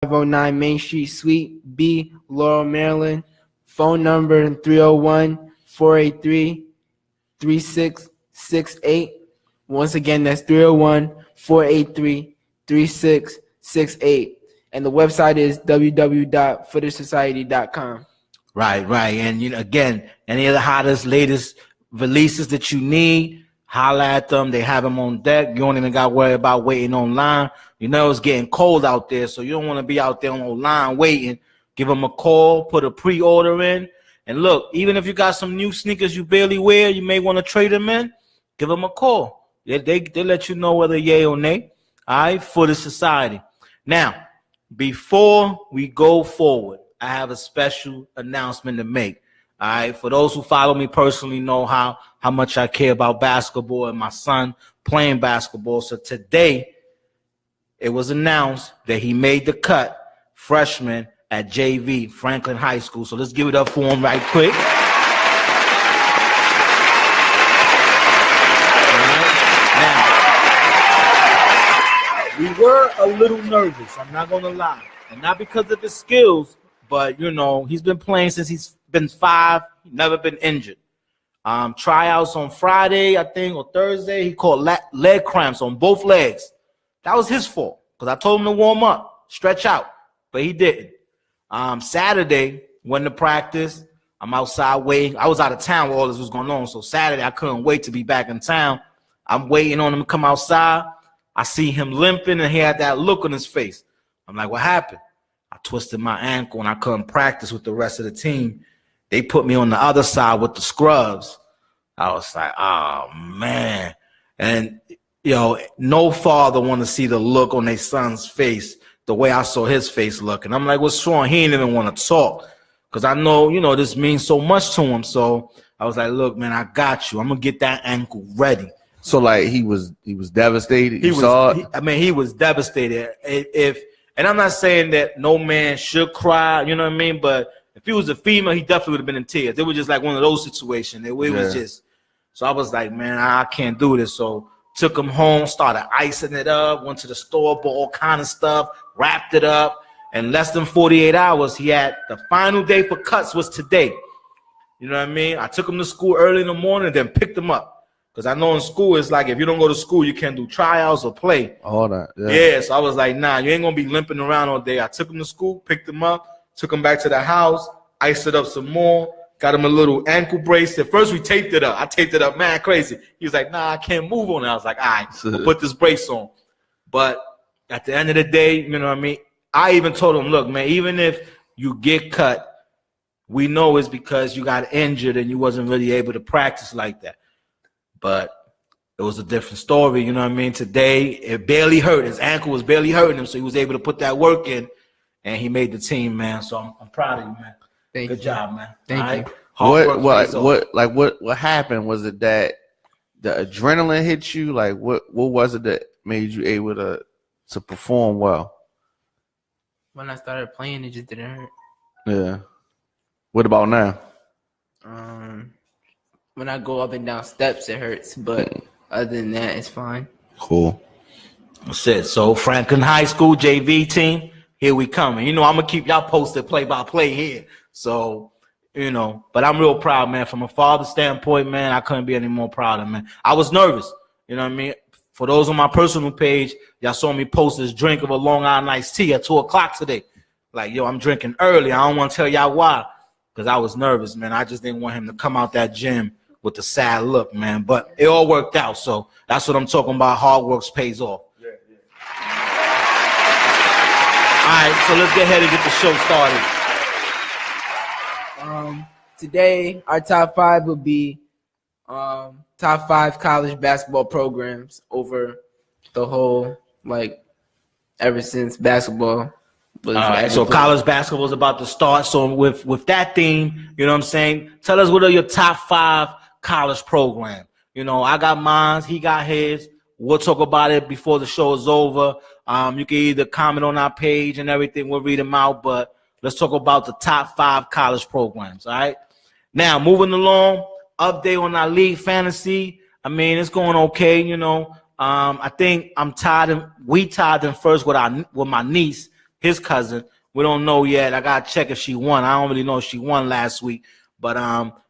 509 Main Street, Suite B, Laurel, Maryland. Phone number 301-483-3668. Once again, that's 301-483-3668. And the website is www.footersociety.com. Right. And again, any of the hottest, latest releases that you need, holla at them. They have them on deck. You don't even got to worry about waiting online. It's getting cold out there, so you don't want to be out there on line waiting. Give them a call, put a pre-order in. And look, even if you got some new sneakers you barely wear, you may want to trade them in, give them a call. They let you know whether yay or nay. All right, Footer Society. Now, before we go forward, I have a special announcement to make. All right, for those who follow me personally know how much I care about basketball and my son playing basketball. So today, it was announced that he made the cut, freshman at JV, Franklin High School. So let's give it up for him right quick. Now, we were a little nervous, I'm not going to lie. And not because of his skills, but, he's been playing since he's been 5, never been injured. Tryouts on Friday, I think, or Thursday, he caught leg cramps on both legs. That was his fault because I told him to warm up, stretch out, but he didn't. Saturday, went to practice. I'm outside waiting. I was out of town while all this was going on, so Saturday I couldn't wait to be back in town. I'm waiting on him to come outside. I see him limping, and he had that look on his face. I'm like, what happened? I twisted my ankle, and I couldn't practice with the rest of the team. They put me on the other side with the scrubs. I was like, oh, man. And no father want to see the look on their son's face the way I saw his face look. And I'm like, what's wrong? He didn't even want to talk because I know, this means so much to him. So I was like, look, man, I got you. I'm going to get that ankle ready. So, like, he was devastated? He was devastated. And I'm not saying that no man should cry, you know what I mean? But if he was a female, he definitely would have been in tears. It was just like one of those situations. It was just – so I was like, man, I can't do this. So took him home, started icing it up, went to the store, bought all kind of stuff, wrapped it up. And less than 48 hours, he had the final day for cuts was today. You know what I mean? I took him to school early in the morning, then picked him up. Because I know in school, it's like if you don't go to school, you can't do tryouts or play. All that. Yeah, so I was like, nah, you ain't going to be limping around all day. I took him to school, picked him up, took him back to the house, iced it up some more. Got him a little ankle brace. At first, we taped it up. I taped it up, man, crazy. He was like, nah, I can't move on it. I was like, all right, I'll put this brace on. But at the end of the day, you know what I mean? I even told him, look, man, even if you get cut, we know it's because you got injured and you wasn't really able to practice like that. But it was a different story, you know what I mean? Today, it barely hurt. His ankle was barely hurting him, so he was able to put that work in, and he made the team, man. So I'm proud of you, man. Good job, man. Thank you. What happened? Was it that the adrenaline hit you? Like what was it that made you able to perform well? When I started playing, it just didn't hurt. Yeah. What about now? When I go up and down steps, it hurts, but other than that, it's fine. Cool. That's it. So Franklin High School JV team, here we come. And, I'm gonna keep y'all posted play by play here. So, but I'm real proud, man. From a father standpoint, man, I couldn't be any more proud of, man. I was nervous, you know what I mean? For those on my personal page, y'all saw me post this drink of a Long Island iced tea at 2 o'clock today. Like, I'm drinking early. I don't want to tell y'all why, because I was nervous, man. I just didn't want him to come out that gym with the sad look, man. But it all worked out, so that's what I'm talking about. Hard work pays off. Yeah. All right, so let's get ahead and get the show started. Today, our top 5 will be top 5 college basketball programs over the whole, ever since basketball was. All right, so college basketball is about to start. So with that theme, you know what I'm saying? Tell us what are your top 5 college programs. I got mine. He got his. We'll talk about it before the show is over. You can either comment on our page and everything. We'll read them out, but let's talk about the top 5 college programs, all right? Now, moving along, update on our league fantasy. I mean, it's going okay, I think we tied in first with my niece. his cousin. We don't know yet. I gotta check if she won. I don't really know if she won last week, but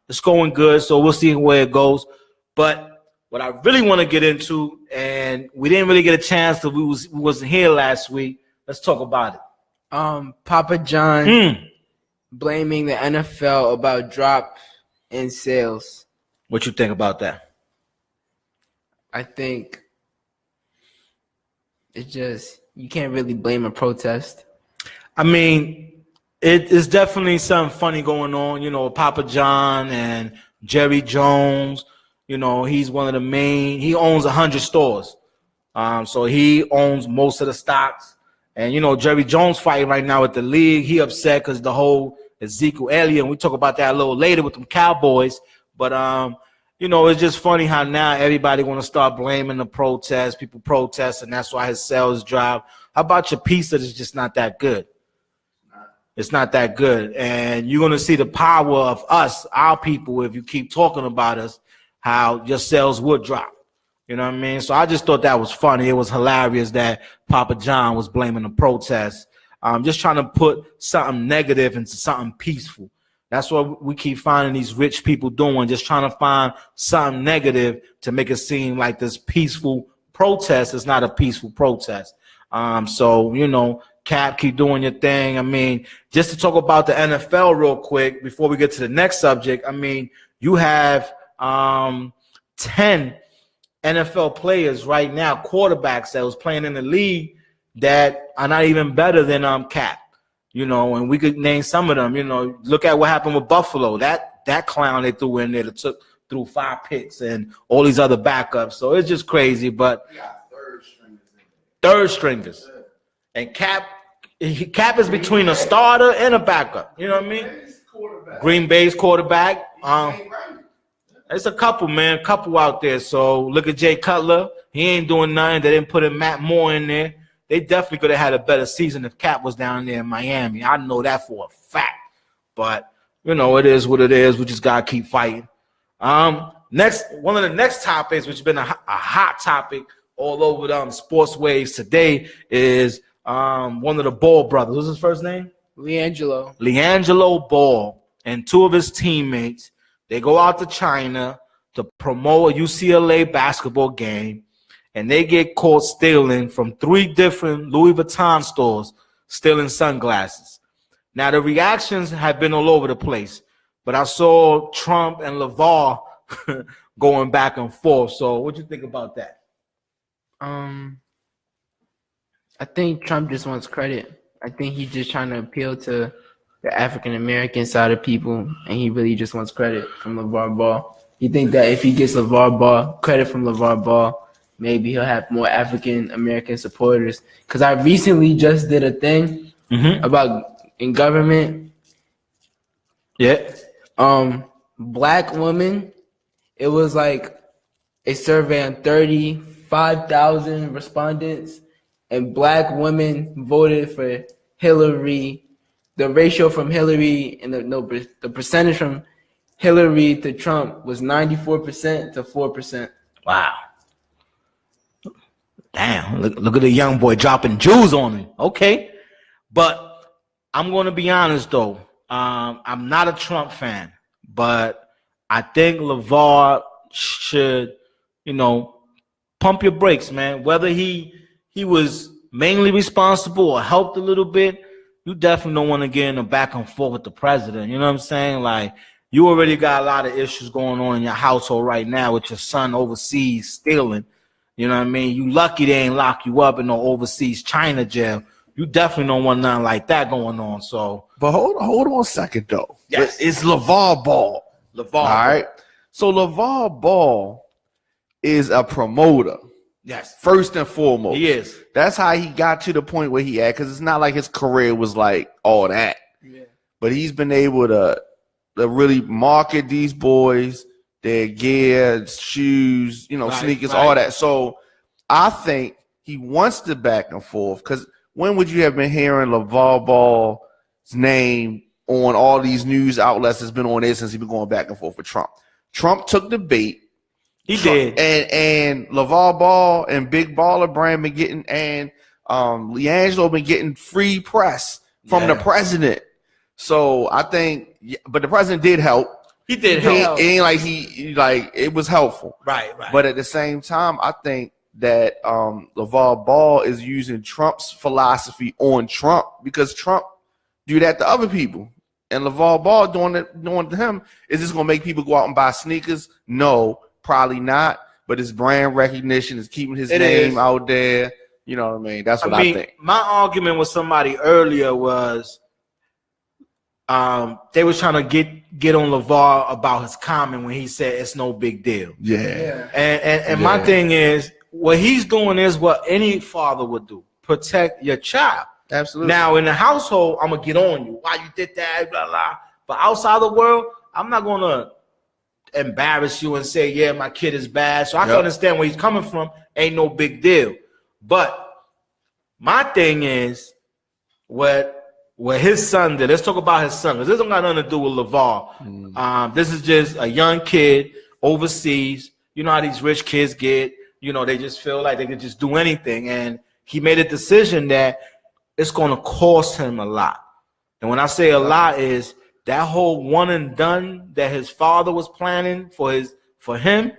it's going good. So we'll see where it goes. But what I really want to get into, and we didn't really get a chance because we wasn't here last week. Let's talk about it. Papa John blaming the NFL about drop in sales. What you think about that? I think it's just you can't really blame a protest. I mean, it is definitely something funny going on. You know, Papa John and Jerry Jones. You know, he's one of the main. He owns 100 stores, so he owns most of the stocks. And you know, Jerry Jones fighting right now with the league. He upset because the whole Ezekiel Elliott. We talk about that a little later with them Cowboys. But you know, it's just funny how now everybody want to start blaming the protest. People protest, and that's why his sales drop. How about your pizza that's just not that good? It's not that good. And you're going to see the power of us, our people, if you keep talking about us, how your sales would drop. You know what I mean? So I just thought that was funny. It was hilarious that Papa John was blaming the protest. Just trying to put something negative into something peaceful. That's what we keep finding these rich people doing, just trying to find something negative to make it seem like this peaceful protest is not a peaceful protest. So, you know, Cap, keep doing your thing. I mean, just to talk about the NFL real quick before we get to the next subject, I mean, you have 10 NFL players right now, quarterbacks that was playing in the league that are not even better than Cap. You know, and we could name some of them. You know, look at what happened with Buffalo. That clown they threw in there that threw 5 picks and all these other backups. So it's just crazy. But third stringers. And Cap is between a starter and a backup. You know what I mean? Green Bay's quarterback. There's a couple, man, out there. So look at Jay Cutler. He ain't doing nothing. They didn't put in Matt Moore in there. They definitely could have had a better season if Cap was down there in Miami. I know that for a fact. But, you know, it is what it is. We just got to keep fighting. Next, one of the next topics, which has been a hot topic all over sports waves today, is one of the Ball brothers. What's his first name? LiAngelo Ball and 2 of his teammates. They go out to China to promote a UCLA basketball game. And they get caught stealing from 3 different Louis Vuitton stores, stealing sunglasses. Now, the reactions have been all over the place, but I saw Trump and LeVar going back and forth. So what do you think about that? I think Trump just wants credit. I think he's just trying to appeal to the African-American side of people, and he really just wants credit from LeVar Ball. You think that if he gets credit from LeVar Ball, maybe he'll have more African-American supporters. Because I recently just did a thing about in government. Yeah. Black women, it was like a survey on 35,000 respondents, and black women voted for Hillary. The ratio from Hillary and the percentage from Hillary to Trump was 94% to 4%. Wow. Damn, look at the young boy dropping jewels on him. Okay. But I'm going to be honest, though. I'm not a Trump fan, but I think LeVar should, you know, pump your brakes, man. Whether he was mainly responsible or helped a little bit, you definitely don't want to get in a back and forth with the president. You know what I'm saying? Like, you already got a lot of issues going on in your household right now with your son overseas stealing. You know what I mean? You lucky they ain't lock you up in no overseas China jail. You definitely don't want nothing like that going on. So, but hold on a second though. Yes. It's LeVar Ball. All right. So LeVar Ball is a promoter. Yes. First and foremost. He is. That's how he got to the point where he at, because it's not like his career was like all that. Yeah. But he's been able to really market these boys, their gear, shoes, you know, sneakers, all that. So I think he wants the back and forth, because when would you have been hearing LeVar Ball's name on all these news outlets that's been on there since he's been going back and forth with Trump? Trump took the bait. He did. And LeVar Ball and Big Baller Brand been getting, and LiAngelo been getting free press from the president. So I think, but the president did help. He did help. It ain't like it was helpful. Right. But at the same time, I think that LeVar Ball is using Trump's philosophy on Trump because Trump do that to other people. And LeVar Ball doing it to him. Is this going to make people go out and buy sneakers? No, probably not. But it's brand recognition. It's keeping his name out there. You know what I mean? That's what I think. My argument with somebody earlier was they was trying to get on LeVar about his comment when he said it's no big deal. Yeah. And my thing is, what he's doing is what any father would do. Protect your child. Absolutely. Now, in the household, I'm going to get on you. Why you did that, blah, blah. But outside the world, I'm not going to embarrass you and say, yeah, my kid is bad. So I can understand where he's coming from. Ain't no big deal. But my thing is what his son did. Let's talk about his son, because this don't got nothing to do with LeVar. This is just a young kid overseas. You know how these rich kids get. You know, they just feel like they could just do anything. And he made a decision that it's going to cost him a lot. And when I say a lot is that whole one and done that his father was planning for him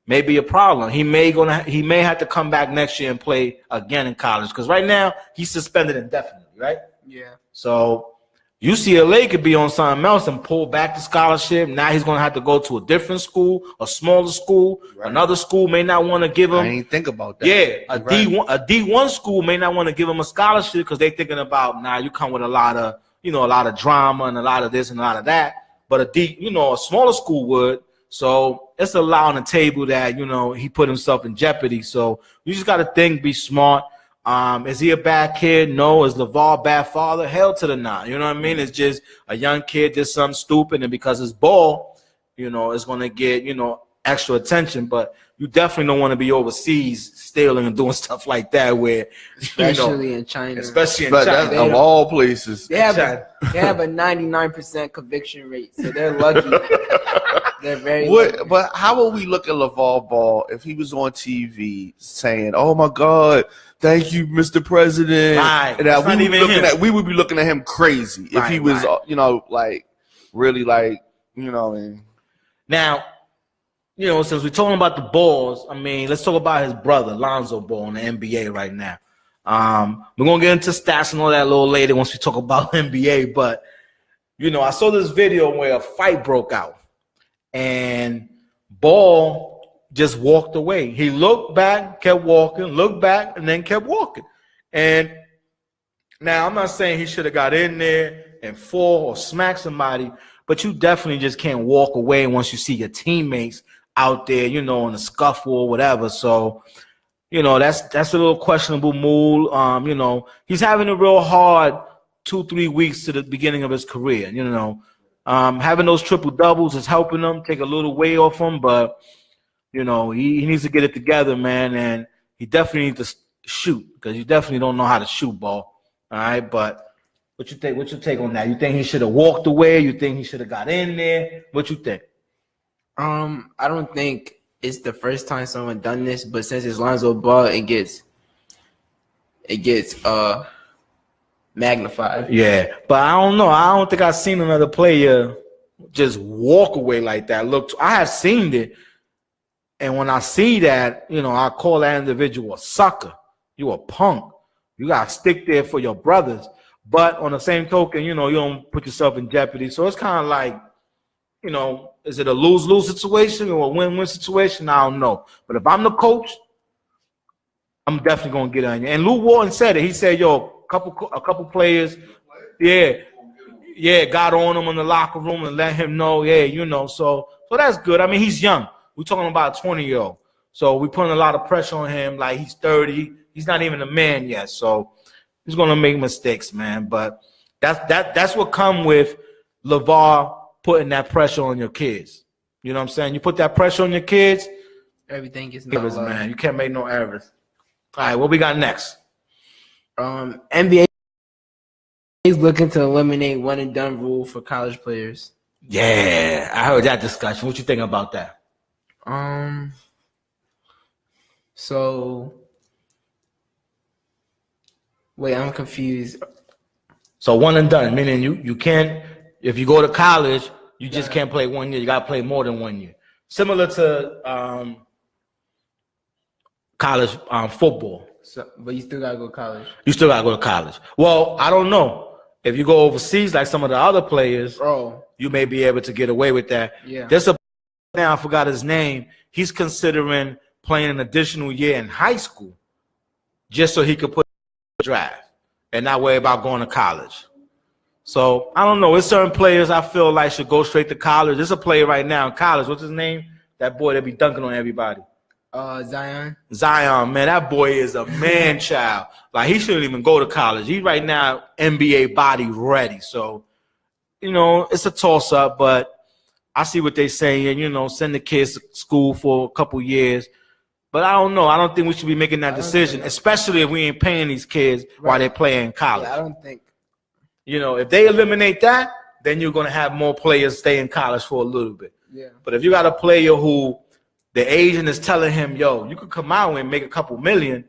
may be a problem. He may have to come back next year and play again in college, because right now he's suspended indefinitely, right? Yeah. So UCLA could be on something else and pull back the scholarship. Now he's going to have to go to a different school, a smaller school. Right. Another school may not want to give him. I didn't think about that. Yeah, a D1 school may not want to give him a scholarship because they're thinking about, you come with a lot of drama and a lot of this and a lot of that. But a smaller school would. So it's a lot on the table that, he put himself in jeopardy. So you just got to be smart. Is he a bad kid? No. Is LeVar a bad father? Hell to the nah. You know what I mean? It's just a young kid did something stupid, and because it's ball, it's going to get, extra attention. But you definitely don't want to be overseas stealing and doing stuff like that, where especially in China. Of all places. They have a 99% conviction rate, so they're lucky. They're very lucky. But how would we look at LeVar Ball if he was on TV saying, "Oh my God, thank you, Mr. President"? Right. And that we would be looking at him crazy if he was, really And now, since we're talking about the Balls, let's talk about his brother, Lonzo Ball, in the NBA right now. We're going to get into stats and all that a little later once we talk about NBA. But, I saw this video where a fight broke out and Ball just walked away. He looked back, kept walking, looked back, and then kept walking. And now I'm not saying he should have got in there and fought or smacked somebody, but you definitely just can't walk away once you see your teammates out there, in a scuffle or whatever. So, that's a little questionable move. He's having a real hard 2-3 weeks to the beginning of his career. Having those triple doubles is helping him take a little weight off him, but he needs to get it together, man. And he definitely needs to shoot, because you definitely don't know how to shoot ball. All right, but what you think? What's your take on that? You think he should have walked away? You think he should have got in there? What you think? I don't think it's the first time someone done this, but since it's Lonzo Ball, it gets magnified. Yeah, but I don't know. I don't think I've seen another player just walk away like that. Look, I have seen it, and when I see that, I call that individual a sucker. You a punk. You gotta stick there for your brothers. But on the same token, you don't put yourself in jeopardy. So it's kind of like, is it a lose-lose situation or a win-win situation? I don't know. But if I'm the coach, I'm definitely gonna get on you. And Lou Walton said it. He said, "Yo, a couple players, got on him in the locker room and let him know, So that's good. He's young. We're talking about a 20-year-old. So we're putting a lot of pressure on him. Like, he's 30. He's not even a man yet. So he's gonna make mistakes, man. But that's what come with LeVar putting that pressure on your kids. You know what I'm saying? You put that pressure on your kids, everything gets errors, man. You can't make no errors. All right, what we got next? NBA is looking to eliminate one and done rule for college players. Yeah, I heard that discussion. What you think about that? So Wait, I'm confused. So one and done, meaning you can't, if you go to college, you just can't play 1 year. You got to play more than 1 year. Similar to college football. So, but you still gotta go to college. You still got to go to college. Well, I don't know. If you go overseas like some of the other players, you may be able to get away with that. Yeah. There's a now I forgot his name. He's considering playing an additional year in high school just so he could put in the draft and not worry about going to college. So I don't know. There's certain players I feel like should go straight to college. There's a player right now in college. What's his name? That boy that be dunking on everybody. Zion. Zion, man, that boy is a man child. Like, he shouldn't even go to college. He right now NBA body ready. So, you know, it's a toss-up, but I see what they're saying. You know, send the kids to school for a couple years. But I don't know. I don't think we should be making that decision, especially if we ain't paying these kids while they're playing college. Yeah, I don't think. You know, if they eliminate that, then you're going to have more players stay in college for a little bit. Yeah. But if you got a player who the agent is telling him, yo, you could come out and make a couple million,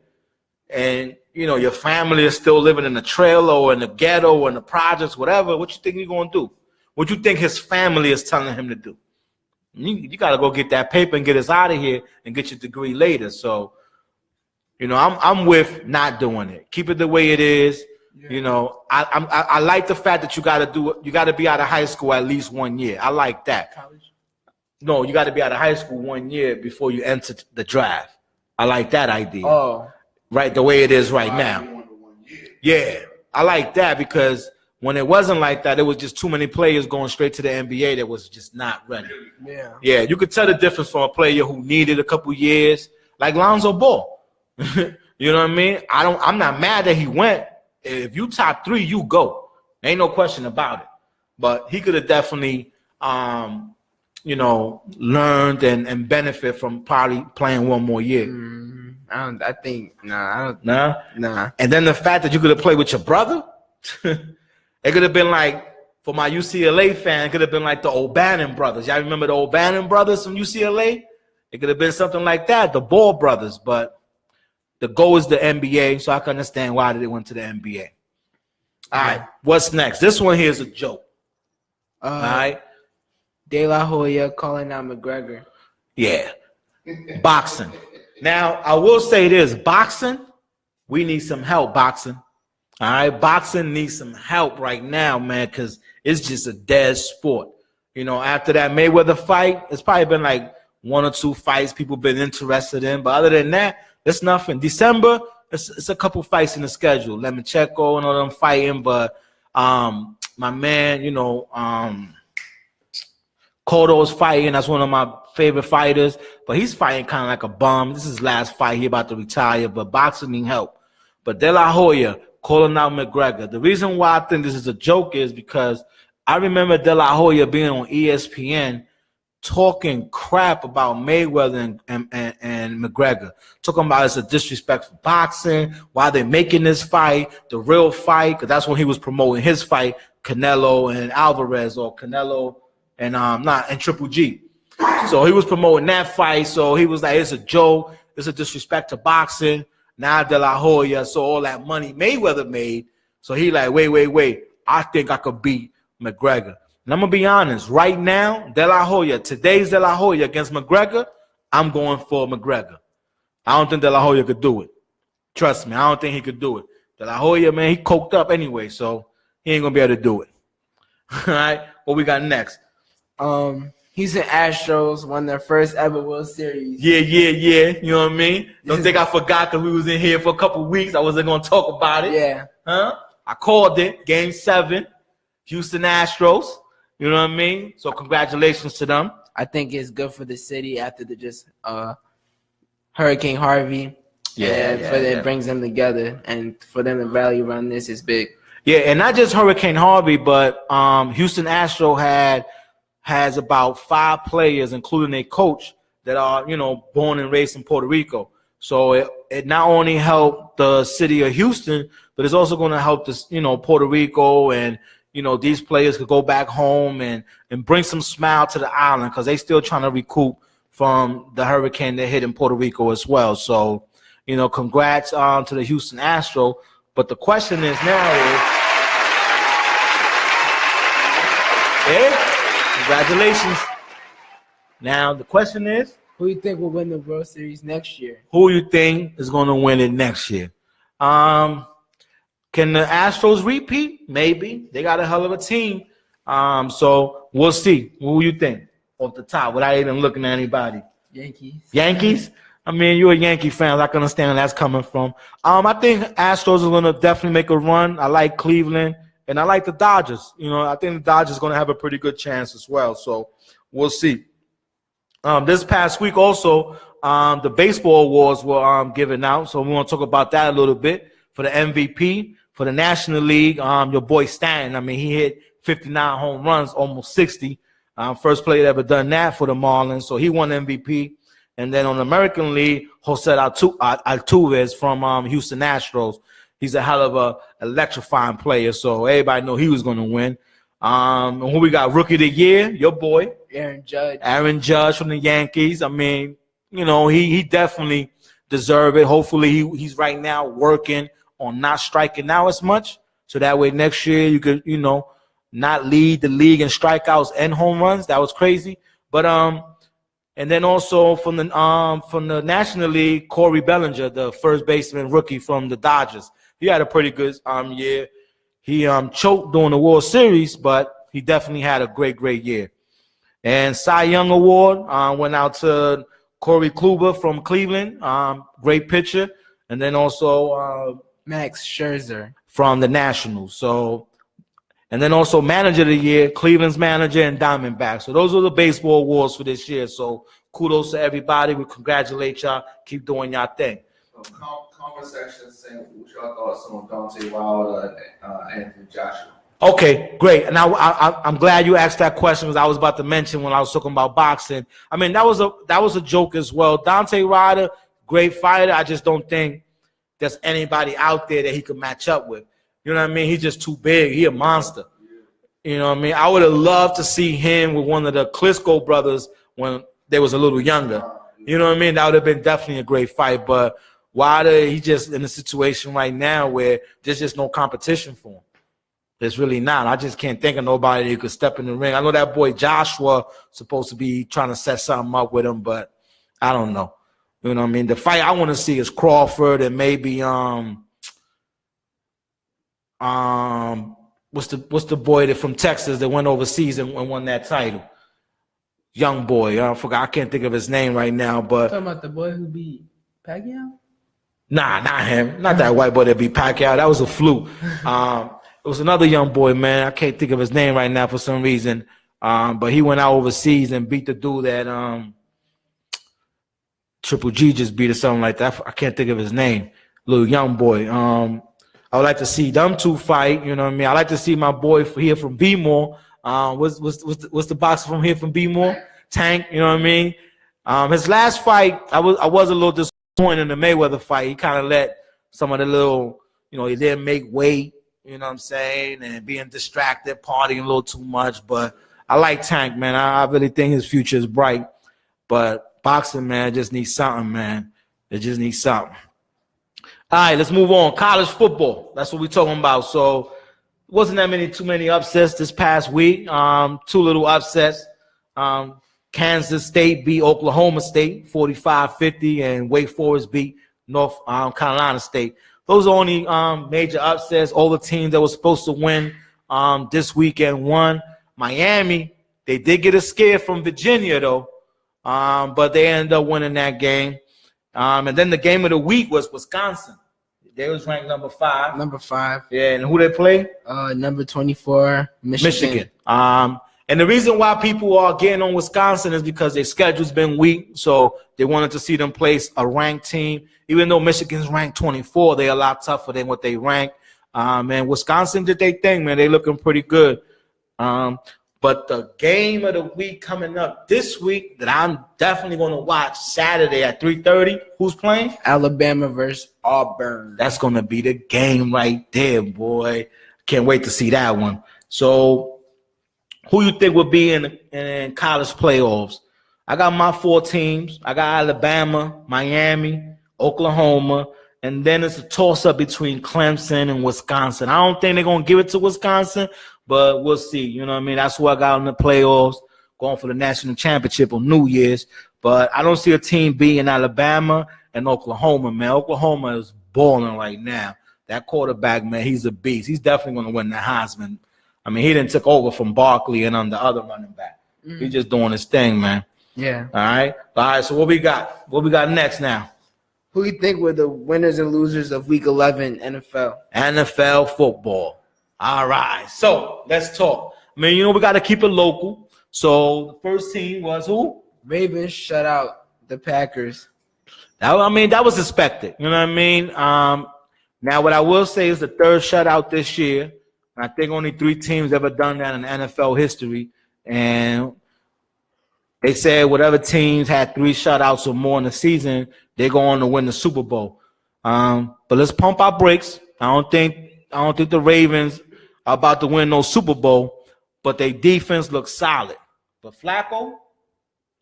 and, you know, your family is still living in the trailer or in the ghetto or in the projects, whatever, what you think you're going to do? What you think his family is telling him to do? You got to go get that paper and get us out of here and get your degree later. So, you know, I'm with not doing it. Keep it the way it is. Yeah. You know, I like the fact that you got to do it. You got to be out of high school at least 1 year. I like that. College? No, you got to be out of high school 1 year before you enter the draft. I like that idea. Oh, right, the way it is right now. Yeah, I like that because when it wasn't like that, it was just too many players going straight to the NBA that was just not ready. Yeah. Yeah, you could tell the difference from a player who needed a couple years, like Lonzo Ball. You know what I mean? I'm not mad that he went. If you top 3, you go. Ain't no question about it. But he could have definitely you know, learned and benefit from probably playing 1 more year. I think I don't. Nah. And then the fact that you could have played with your brother, it could have been like, for my UCLA fan, it could have been like the O'Bannon brothers. Y'all remember the O'Bannon brothers from UCLA? It could have been something like that, the Ball brothers. But the goal is the NBA, so I can understand why they went to the NBA. All right, what's next? This one here is a joke. All right. De La Hoya calling out McGregor. Yeah. Boxing. Now, I will say this. Boxing, we need some help, boxing. All right? Boxing needs some help right now, man, because it's just a dead sport. You know, after that Mayweather fight, it's probably been like 1 or 2 fights people been interested in. But other than that, it's nothing. December, it's a couple fights in the schedule. Lomachenko and all them fighting. But my man, you know, Cotto is fighting. That's one of my favorite fighters, but he's fighting kind of like a bum. This is his last fight. He about to retire, but boxing need help. But De La Hoya calling out McGregor. The reason why I think this is a joke is because I remember De La Hoya being on ESPN talking crap about Mayweather and McGregor, talking about it's a disrespect for boxing, why they're making this fight, the real fight, because that's when he was promoting his fight, Canelo and Alvarez, or Canelo and and Triple G. So he was promoting that fight. So he was like, it's a joke. It's a disrespect to boxing. Now De La Hoya, so all that money Mayweather made. So he like, wait. I think I could beat McGregor. And I'm going to be honest. Right now, De La Hoya, today's De La Hoya against McGregor, I'm going for McGregor. I don't think De La Hoya could do it. Trust me, I don't think he could do it. De La Hoya, man, he coked up anyway, so he ain't going to be able to do it. All right, what we got next? Houston Astros won their first ever World Series. Yeah. You know what I mean? Don't think I forgot because we was in here for a couple weeks. I wasn't going to talk about it. Yeah. Huh? I called it. Game 7, Houston Astros. You know what I mean? So congratulations to them. I think it's good for the city after Hurricane Harvey. It brings them together, and for them to rally around this is big. Yeah, and not just Hurricane Harvey, but Houston Astros has about 5 players, including a coach, that are, you know, born and raised in Puerto Rico. So it not only helped the city of Houston, but it's also going to help this, you know, Puerto Rico, and, you know, these players could go back home and bring some smile to the island because they still trying to recoup from the hurricane that hit in Puerto Rico as well. So, you know, congrats to the Houston Astros. But the question is now is, hey, congratulations. Now the question is, who you think will win the World Series next year? Who you think is going to win it next year? Can the Astros repeat? Maybe. They got a hell of a team. So we'll see. Who you think off the top without even looking at anybody? Yankees? I mean, you're a Yankee fan. I can understand where that's coming from. I think Astros are going to definitely make a run. I like Cleveland, and I like the Dodgers. You know, I think the Dodgers are going to have a pretty good chance as well. So we'll see. This past week also, the baseball awards were given out. So we want to talk about that a little bit. For the MVP, for the National League, your boy Stanton. I mean, he hit 59 home runs, almost 60. First player ever done that for the Marlins. So he won MVP. And then on the American League, Jose Altuve from Houston Astros. He's a hell of a electrifying player. So everybody know he was going to win. And who we got? Rookie of the Year, your boy. Aaron Judge. Aaron Judge from the Yankees. I mean, you know, he definitely deserves it. Hopefully he's right now working on not striking out as much. So that way next year you could, you know, not lead the league in strikeouts and home runs. That was crazy. But and then also from the National League, Corey Bellinger, the first baseman rookie from the Dodgers. He had a pretty good year. He choked during the World Series, but he definitely had a great year. And Cy Young Award went out to Corey Kluber from Cleveland, great pitcher. And then also Max Scherzer from the Nationals. So, and then also Manager of the Year, Cleveland's manager, and Diamondback. So those are the baseball awards for this year. So kudos to everybody. We congratulate y'all. Keep doing y'all thing. Comment section saying what y'all thoughts on Deontay Wilder and Anthony Joshua. Okay, great. And I'm glad you asked that question because I was about to mention when I was talking about boxing. I mean, that was a joke as well. Deontay Wilder, great fighter. I just don't think there's anybody out there that he could match up with. You know what I mean? He's just too big. He a monster. You know what I mean? I would have loved to see him with one of the Klitschko brothers when they was a little younger. You know what I mean? That would have been definitely a great fight. But Wilder, he just in a situation right now where there's just no competition for him. There's really not. I just can't think of nobody who could step in the ring. I know that boy Joshua supposed to be trying to set something up with him, but I don't know. You know what I mean? The fight I want to see is Crawford and maybe what's the boy that from Texas that went overseas and won that title? Young boy. I forgot. I can't think of his name right now, but talking about the boy who beat Pacquiao? Nah, not him. Not that white boy that beat Pacquiao. That was a fluke. It was another young boy, man. I can't think of his name right now for some reason. But he went out overseas and beat the dude that Triple G just beat or something like that. I can't think of his name. Little young boy. I would like to see them two fight. You know what I mean? I like to see my boy here from B-More. What's the boxer from here from B-More? Tank. You know what I mean? His last fight, I was a little disappointed in the Mayweather fight. He kind of let some of the little, you know, he didn't make weight. You know what I'm saying? And being distracted, partying a little too much. But I like Tank, man. I really think his future is bright. But boxing, man, just needs something, man. It just needs something. All right, let's move on. College football. That's what we're talking about. So wasn't that too many upsets this past week. Two little upsets. Kansas State beat Oklahoma State 45-50, and Wake Forest beat North Carolina State. Those are only major upsets. All the teams that were supposed to win this weekend won. Miami, they did get a scare from Virginia, though, but they ended up winning that game. And then the game of the week was Wisconsin. They was ranked number 5. Number 5. Yeah, and who they play? Number 24, Michigan. And the reason why people are getting on Wisconsin is because their schedule's been weak, so they wanted to see them place a ranked team. Even though Michigan's ranked 24, they're a lot tougher than what they rank. And Wisconsin did their thing, man. They looking pretty good. But the game of the week coming up this week that I'm definitely going to watch Saturday at 3:30. Who's playing? Alabama versus Auburn. That's going to be the game right there, boy. Can't wait to see that one. So who you think will be in college playoffs? I got my 4 teams. I got Alabama, Miami, Oklahoma, and then it's a toss-up between Clemson and Wisconsin. I don't think they're going to give it to Wisconsin, but we'll see. You know what I mean? That's who I got in the playoffs, going for the national championship on New Year's. But I don't see a team beating Alabama and Oklahoma, man. Oklahoma is balling right now. That quarterback, man, he's a beast. He's definitely going to win the Heisman. I mean, he didn't took over from Barkley and the other running back. He's just doing his thing, man. Yeah. All right. So what we got? What we got next now? Who you think were the winners and losers of Week 11 NFL? NFL football. All right. So let's talk. I mean, we got to keep it local. So the first team was who? Ravens shut out the Packers. That was expected. You know what I mean? Now, what I will say is the third shutout this year. I think only 3 teams ever done that in NFL history. And they said whatever teams had 3 shutouts or more in the season, they go on to win the Super Bowl. But let's pump our brakes. I don't think the Ravens are about to win no Super Bowl, but their defense looks solid. But Flacco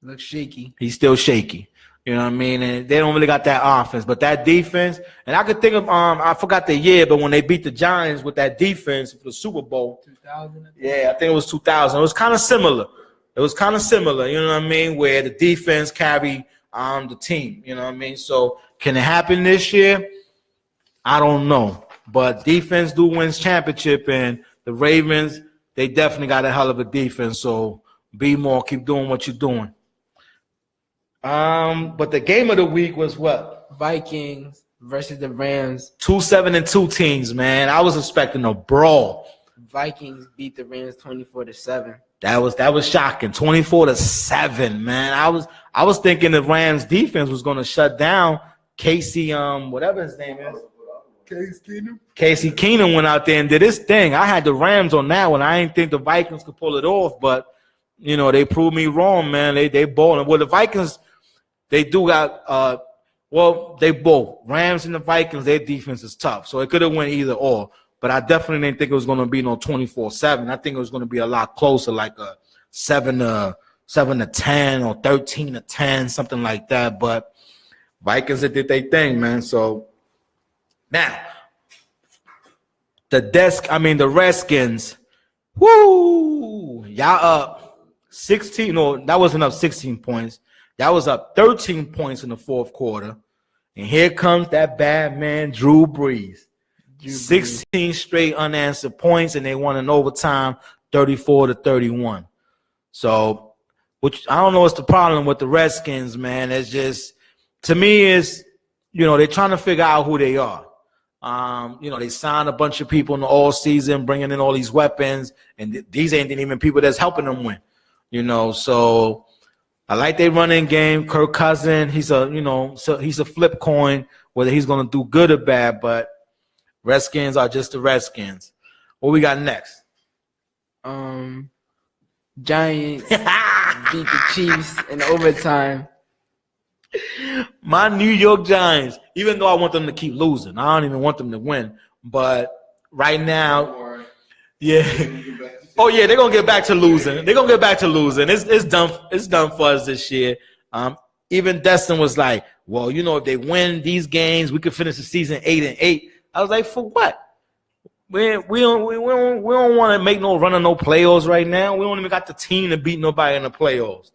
looks shaky. He's still shaky. You know what I mean? And they don't really got that offense, but that defense. And I could think of I forgot the year, but when they beat the Giants with that defense for the Super Bowl, 2000. Yeah, I think it was 2000. It was kind of similar. You know what I mean? Where the defense carried the team. You know what I mean? So can it happen this year? I don't know. But defense do wins championship, and the Ravens, they definitely got a hell of a defense. So be more, keep doing what you're doing. But the game of the week was what? Vikings versus the Rams. 2-7-2 teams, man. I was expecting a brawl. Vikings beat the Rams 24-7. That was shocking. 24-7, man. I was thinking the Rams defense was going to shut down Casey, whatever his name is. Casey Keenum went out there and did his thing. I had the Rams on that one. I didn't think the Vikings could pull it off, but they proved me wrong, man. They balling. Well, the Vikings, they do got they both. Rams and the Vikings, their defense is tough. So it could have went either or. But I definitely didn't think it was going to be no 24-7. I think it was going to be a lot closer, like a 7-10 or 13-10, something like that. But Vikings did their thing, man. So now the Redskins, woo, y'all up 16. No, that wasn't up 16 points. That was up 13 points in the fourth quarter. And here comes that bad man, Drew Brees. 16 straight unanswered points, and they won in overtime 34-31. So, which I don't know what's the problem with the Redskins, man. It's just, to me, is they're trying to figure out who they are. They signed a bunch of people in the all season, bringing in all these weapons, and these ain't even people that's helping them win. So I like their running game. Kirk Cousins, he's a flip coin whether he's going to do good or bad, but Redskins are just the Redskins. What we got next? Giants beat the Chiefs in overtime. My New York Giants, even though I want them to keep losing, I don't even want them to win. But right now, yeah. Oh, yeah, they're going to get back to losing. It's done. It's done for us this year. Even Destin was like, well, if they win these games, we could finish the season 8-8. I was like, for what? We don't want to make no run of no playoffs right now. We don't even got the team to beat nobody in the playoffs.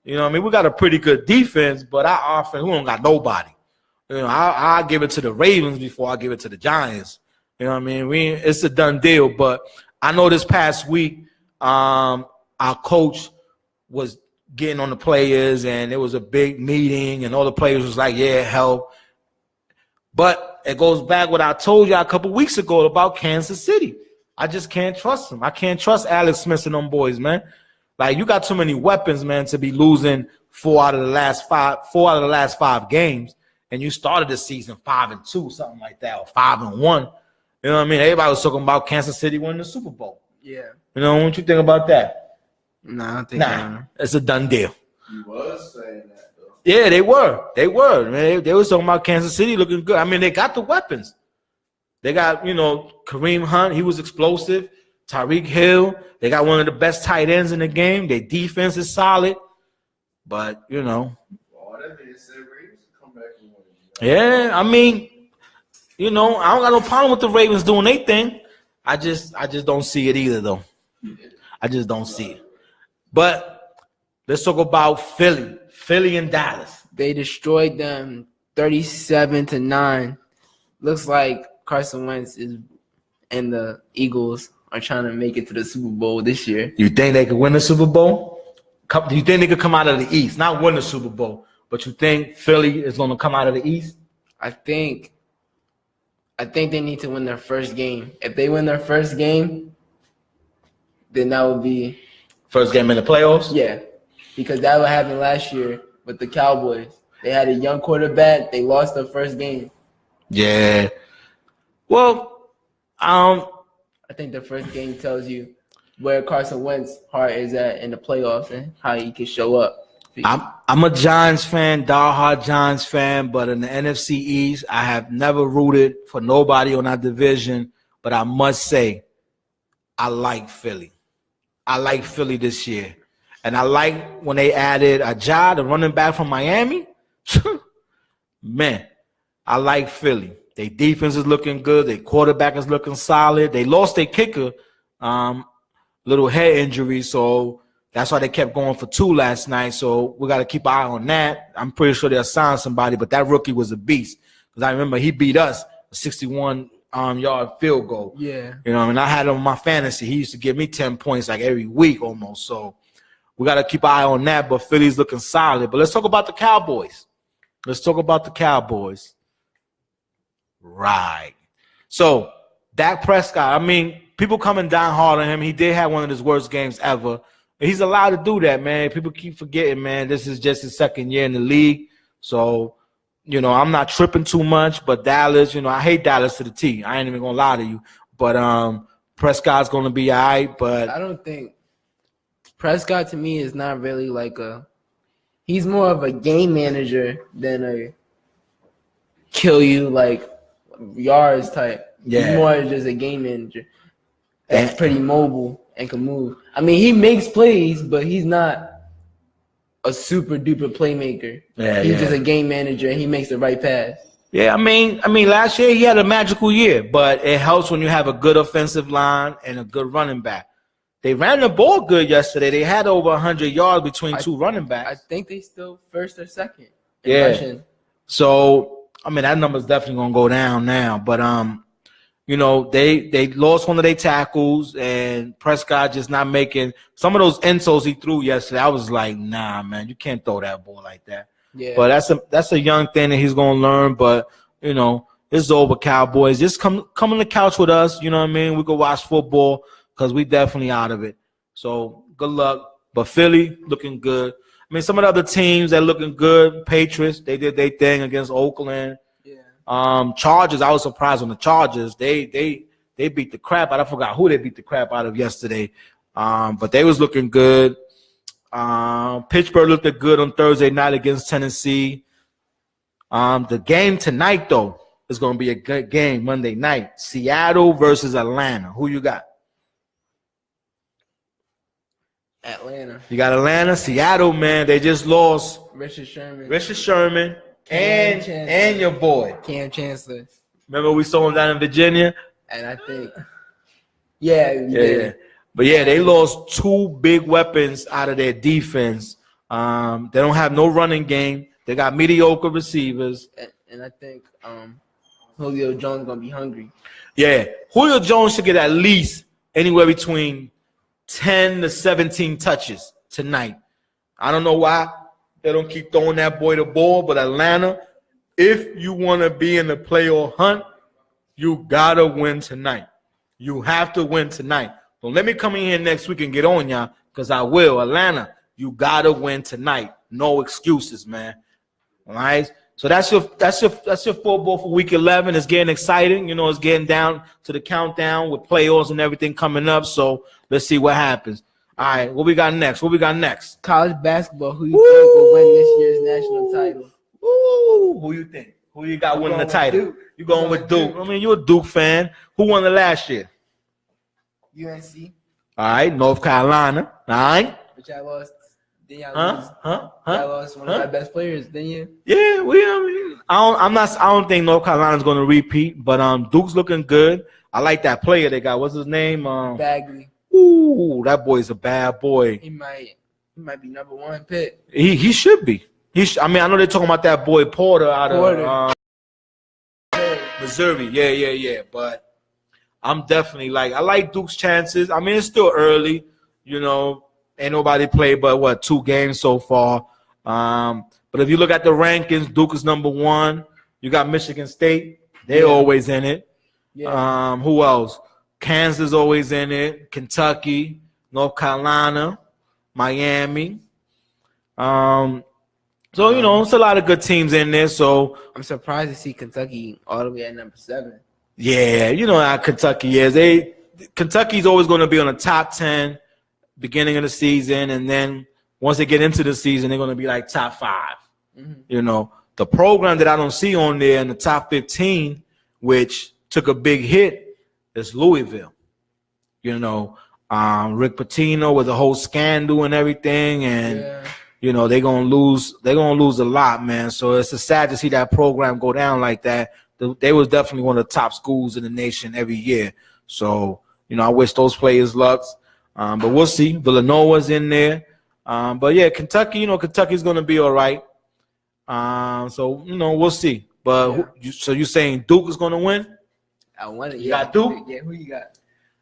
We got a pretty good defense, but our offense, we don't got nobody. I'll give it to the Ravens before I give it to the Giants. It's a done deal. But I know this past week, our coach was getting on the players, and it was a big meeting, and all the players was like, yeah, help. But it goes back what I told you a couple weeks ago about Kansas City. I just can't trust them. I can't trust Alex Smith and them boys, man. Like, you got too many weapons, man, to be losing 4 out of the last 5 games, and you started the season 5-2, something like that, or 5-1. You know what I mean? Everybody was talking about Kansas City winning the Super Bowl. Yeah. What you think about that? Nah, I don't think it's a done deal. You was saying that, though. Yeah, they were. Man, they were talking about Kansas City looking good. I mean, they got the weapons. They got, Kareem Hunt. He was explosive. Tyreek Hill. They got one of the best tight ends in the game. Their defense is solid. But, All that being said, Ravens come back and win. Yeah, I mean, you know, I don't got no problem with the Ravens doing their thing. I just don't see it either, though. I just don't see it. But let's talk about Philly and Dallas. They destroyed them 37-9. Looks like Carson Wentz and the Eagles are trying to make it to the Super Bowl this year. You think they could win the Super Bowl? Do you think they could come out of the East? Not win the Super Bowl, but you think Philly is going to come out of the East? I think they need to win their first game. If they win their first game, then that would be first game in the playoffs? Yeah, because that what happened last year with the Cowboys. They had a young quarterback. They lost their first game. Yeah. Well, I think the first game tells you where Carson Wentz's heart is at in the playoffs and how he can show up. I'm a Giants fan, diehard Giants fan, but in the NFC East, I have never rooted for nobody on that division. But I must say, I like Philly. I like Philly this year. And I like when they added Ajay, the running back from Miami. Man, I like Philly. Their defense is looking good. Their quarterback is looking solid. They lost their kicker, little head injury, so that's why they kept going for 2 last night. So we got to keep an eye on that. I'm pretty sure they'll sign somebody, but that rookie was a beast. Because I remember he beat us a 61-yard field goal. Yeah. You know, and I had him on my fantasy. He used to give me 10 points like every week almost. So we got to keep an eye on that, but Philly's looking solid. But let's talk about the Cowboys. Right. So Dak Prescott, I mean, people coming down hard on him. He did have one of his worst games ever. He's allowed to do that, man. People keep forgetting, man. This is just his second year in the league. So, you know, I'm not tripping too much. But Dallas, you know, I hate Dallas to the T. I ain't even going to lie to you. But Prescott's going to be all right. But I don't think Prescott to me is not really like he's more of a game manager than a kill you like yards type. Yeah. He's more just a game manager that's pretty mobile and can move. I mean, he makes plays, but he's not a super duper playmaker. Yeah, he's just a game manager and he makes the right pass. Yeah, I mean, last year he had a magical year, but it helps when you have a good offensive line and a good running back. They ran the ball good yesterday. They had over 100 yards between two running backs. I think they still first or second. Yeah. Rushing. So, I mean, that number's definitely going to go down now. But, you know, they lost one of their tackles, and Prescott just not making – some of those insoles he threw yesterday, I was like, nah, man, you can't throw that ball like that. Yeah. But that's a young thing that he's going to learn. But, you know, it's over, Cowboys. Just come on the couch with us. You know what I mean? We can watch football because we definitely out of it. So, good luck. But Philly looking good. I mean, some of the other teams that looking good, Patriots, they did their thing against Oakland. Yeah. Chargers, I was surprised on the Chargers. They beat the crap out. I forgot who they beat the crap out of yesterday. But they was looking good. Pittsburgh looked good on Thursday night against Tennessee. The game tonight, though, is going to be a good game Monday night. Seattle versus Atlanta. Who you got? Atlanta. You got Atlanta. Seattle, man, they just lost Richard Sherman and your boy Cam Chancellor. Remember we saw him down in Virginia? And I think yeah. But yeah, they lost 2 big weapons out of their defense. They don't have no running game. They got mediocre receivers. And I think Julio Jones gonna be hungry. Yeah, Julio Jones should get at least anywhere between 10 to 17 touches tonight. I don't know why they don't keep throwing that boy the ball, but Atlanta, if you want to be in the playoff hunt, you got to win tonight. You have to win tonight. Don't let me come in here next week and get on y'all, because I will. Atlanta, you got to win tonight. No excuses, man. All right? So that's your football for week 11. It's getting exciting. You know, it's getting down to the countdown with playoffs and everything coming up. So let's see what happens. All right, what we got next? College basketball. Who you think will win this year's national title? Who you think? Who you got winning the title? You going with Duke. I mean, you're a Duke fan. Who won the last year? UNC. All right, North Carolina. All right. Which I lost Then y'all lose. Y'all lost one of our best players, didn't you? Yeah, I don't think North Carolina's going to repeat, but Duke's looking good. I like that player they got. What's his name? Bagley. Ooh, that boy's a bad boy. He might be #1 pick. He should be. I mean, I know they're talking about that boy Porter out of Missouri. Yeah. But I'm definitely I like Duke's chances. I mean, it's still early. You know, ain't nobody played but 2 games so far. But if you look at the rankings, Duke is #1. You got Michigan State. They're always in it. Yeah. Who else? Kansas always in it. Kentucky, North Carolina, Miami. So, you know, it's a lot of good teams in there. So I'm surprised to see Kentucky all the way at #7. Yeah, you know how Kentucky is. Kentucky's always going to be on the top 10 beginning of the season, and then once they get into the season, they're going to be like top 5. Mm-hmm. You know, the program that I don't see on there in the top 15, which took a big hit, is Louisville. You know, Rick Pitino with the whole scandal and everything, and you know they're gonna lose a lot, man. So it's sad to see that program go down like that. They was definitely one of the top schools in the nation every year. So you know, I wish those players luck. But we'll see. Villanova's in there. But yeah, Kentucky, you know, Kentucky's gonna be all right. So you know, we'll see. But so you saying Duke is gonna win? I want it. You got Duke? Yeah, who you got?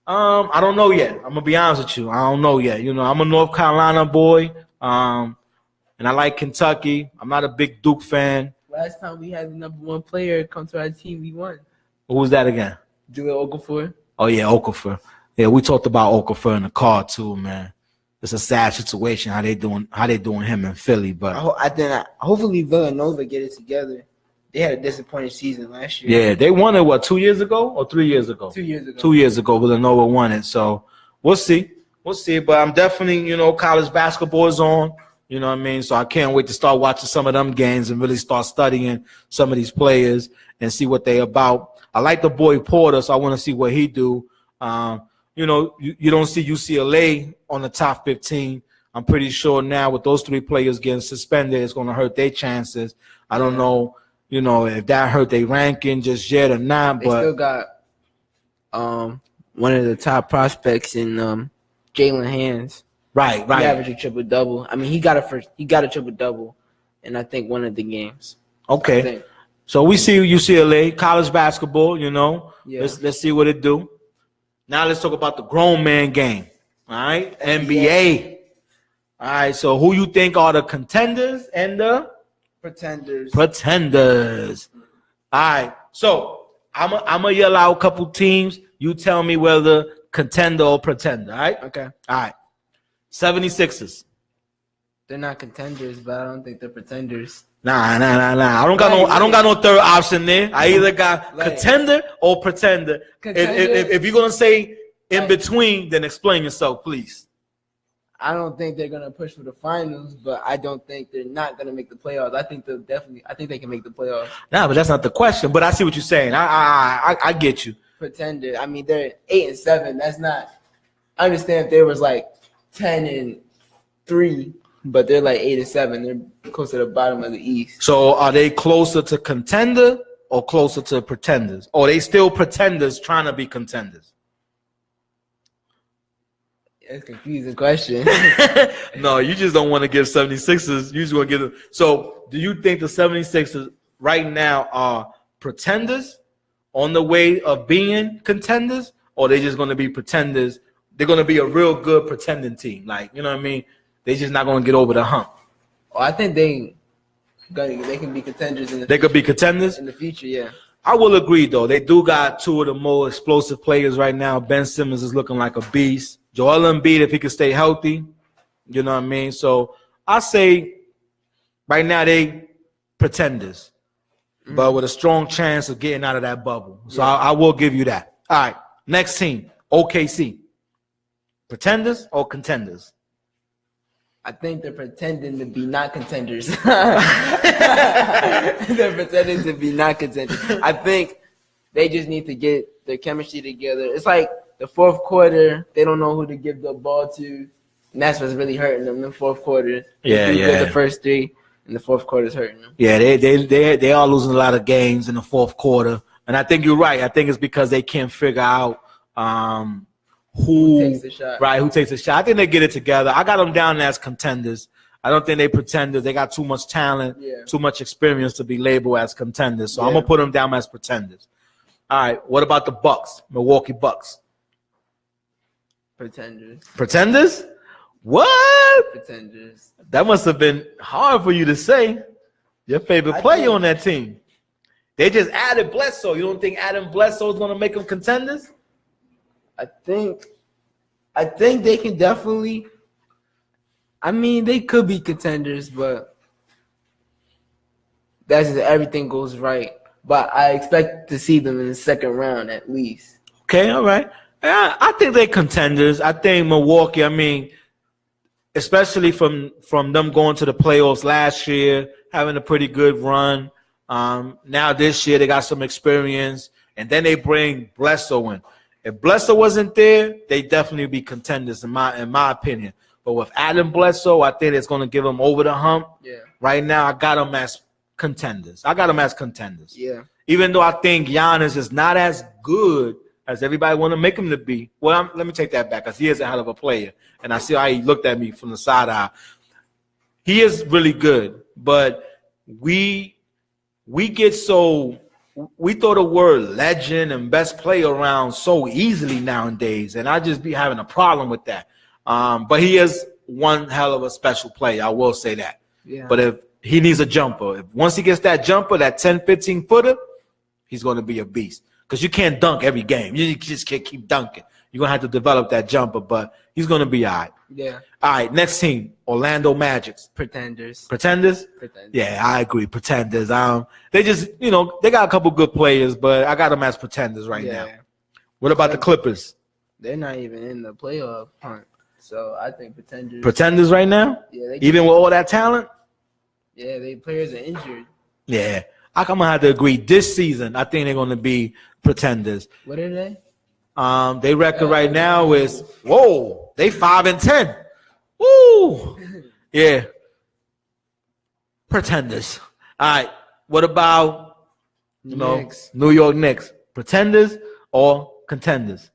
I don't know yet. I'm gonna be honest with you. I don't know yet. You know, I'm a North Carolina boy. And I like Kentucky. I'm not a big Duke fan. Last time we had the #1 player come to our team, we won. Who was that again? Julian Okafor. Oh yeah, Okafor. Yeah, we talked about Okafor in the car too, man. It's a sad situation how they doing him in Philly, but hopefully Villanova get it together. They had a disappointing season last year. Yeah, they won it 2 years ago or 3 years ago? 2 years ago. 2 years ago, Villanova won it. So we'll see. But I'm definitely, you know, college basketball is on. You know what I mean? So I can't wait to start watching some of them games and really start studying some of these players and see what they about. I like the boy Porter, so I want to see what he do. You know, you don't see UCLA on the top 15. I'm pretty sure now with those 3 players getting suspended, it's going to hurt their chances. I don't know, you know, if that hurt their ranking just yet or not. They still got one of the top prospects in Jalen Hands. Right. He averaged a triple-double. I mean, he got a triple-double in, I think, one of the games. Okay. So we see UCLA, college basketball, you know. Yeah. Let's see what it do. Now let's talk about the grown man game. All right? NBA. All right, so who you think are the contenders and the pretenders? All right. So I'm gonna yell out a couple teams. You tell me whether contender or pretender, all right? Okay. All right. 76ers. They're not contenders, but I don't think they're pretenders. Nah. I don't got no third option there. I either got contender or pretender. If you're gonna say in between, then explain yourself, please. I don't think they're gonna push for the finals, but I don't think they're not gonna make the playoffs. I think they can make the playoffs. Nah, but that's not the question. But I see what you're saying. I get you. Pretender. I mean, they're 8-7. That's not. I understand if there was 10-3, but they're 8-7. They're close to the bottom of the East. So are they closer to contender or closer to pretenders? Or are they still pretenders trying to be contenders? That's a confusing question. No, you just don't want to give 76ers. You just want to give them. So do you think the 76ers right now are pretenders on the way of being contenders, or they just going to be pretenders? They're going to be a real good pretending team. You know what I mean? They're just not going to get over the hump. Oh, I think they can be contenders in the They could be contenders? In the future, yeah. I will agree, though. They do got 2 of the more explosive players right now. Ben Simmons is looking like a beast. Joel Embiid, if he can stay healthy, you know what I mean? So I say right now they pretenders, but with a strong chance of getting out of that bubble. So yeah. I will give you that. All right, next team, OKC. Pretenders or contenders? I think they're pretending to be not contenders. They're pretending to be not contenders. I think they just need to get their chemistry together. It's like the fourth quarter, they don't know who to give the ball to. And that's what's really hurting them in the fourth quarter. Yeah, They do yeah. good the first three, and the fourth quarter is hurting them. Yeah, they are losing a lot of games in the fourth quarter, and I think you're right. I think it's because they can't figure out who takes the shot. Right, who takes the shot. I think they get it together. I got them down as contenders. I don't think they pretenders. They got too much talent, too much experience to be labeled as contenders. So I'm gonna put them down as pretenders. All right, what about the Bucks? Milwaukee Bucks. Pretenders. Pretenders? What? Pretenders. That must have been hard for you to say. Your favorite player on that team. They just added Bledsoe. You don't think adding Bledsoe is going to make them contenders? I think they can definitely. I mean, they could be contenders, but that's if everything goes right. But I expect to see them in the second round at least. Okay, all right. I think they're contenders. I think Milwaukee, I mean, especially from them going to the playoffs last year, having a pretty good run. Now this year they got some experience, and then they bring Bledsoe in. If Bledsoe wasn't there, they definitely be contenders in my opinion. But with Adam Bledsoe, I think it's going to give them over the hump. Yeah. Right now, I got them as contenders. Yeah. Even though I think Giannis is not as good as everybody want to make him to be. Well, let me take that back, because he is a hell of a player. And I see how he looked at me from the side eye. He is really good, but we throw the word legend and best player around so easily nowadays, and I just be having a problem with that. But he is one hell of a special player, I will say that. Yeah. But if he needs a jumper, once he gets that jumper, that 10, 15-footer, he's going to be a beast. Because you can't dunk every game. You just can't keep dunking. You're going to have to develop that jumper, but he's going to be all right. Yeah. All right, next team, Orlando Magic. Pretenders. Pretenders? Yeah, I agree. Pretenders. They just, they got a couple good players, but I got them as pretenders right now. What about the Clippers? They're not even in the playoff hunt. So I think pretenders. Pretenders right now? Yeah. Even with all that talent? Yeah, they players are injured. Yeah. I'm going to have to agree. This season, I think they're going to be pretenders. What are they? Their record right now is, they 5-10. Woo! Yeah. Pretenders. All right. What about, New York Knicks? Pretenders or contenders?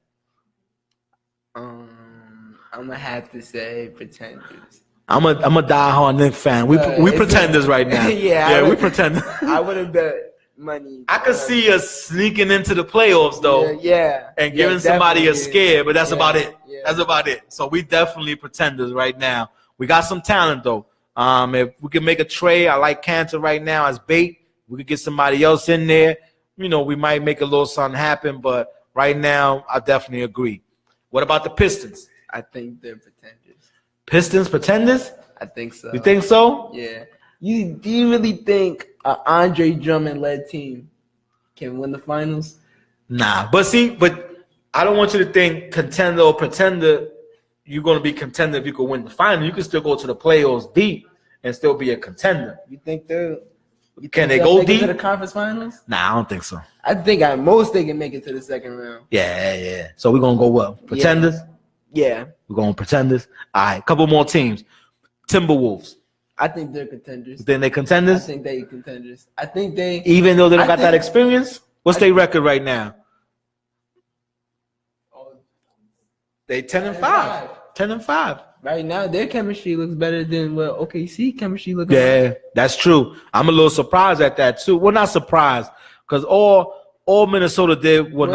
I'm going to have to say pretenders. I'm a diehard Knicks fan. We pretenders right now. We pretenders. I would have bet money. I could see us sneaking into the playoffs though. Yeah. And giving somebody a scare, but that's about it. Yeah. That's about it. So we definitely pretenders right now. We got some talent though. If we can make a trade, I like Cantor right now as bait. We could get somebody else in there. We might make a little something happen, but right now I definitely agree. What about the Pistons? I think they're pretenders. Pistons pretenders? I think so. You think so? Yeah. Do you really think an Andre Drummond-led team can win the finals? Nah. But I don't want you to think contender or pretender. You're going to be contender if you can win the final. You can still go to the playoffs deep and still be a contender. You think they'll go deep to the conference finals? Nah, I don't think so. I think at most they can make it to the second round. Yeah. So we're going to go what? Pretenders? Yeah. We're going pretenders. All right, couple more teams. Timberwolves. I think they're contenders. You think they contenders? I think they're contenders. I think they... Even though they don't got that experience? What's their record right now? They 10-5. 10-5. Right now, their chemistry looks better than what OKC chemistry looks like. That's true. I'm a little surprised at that, too. Well, not surprised, because all Minnesota did... Well,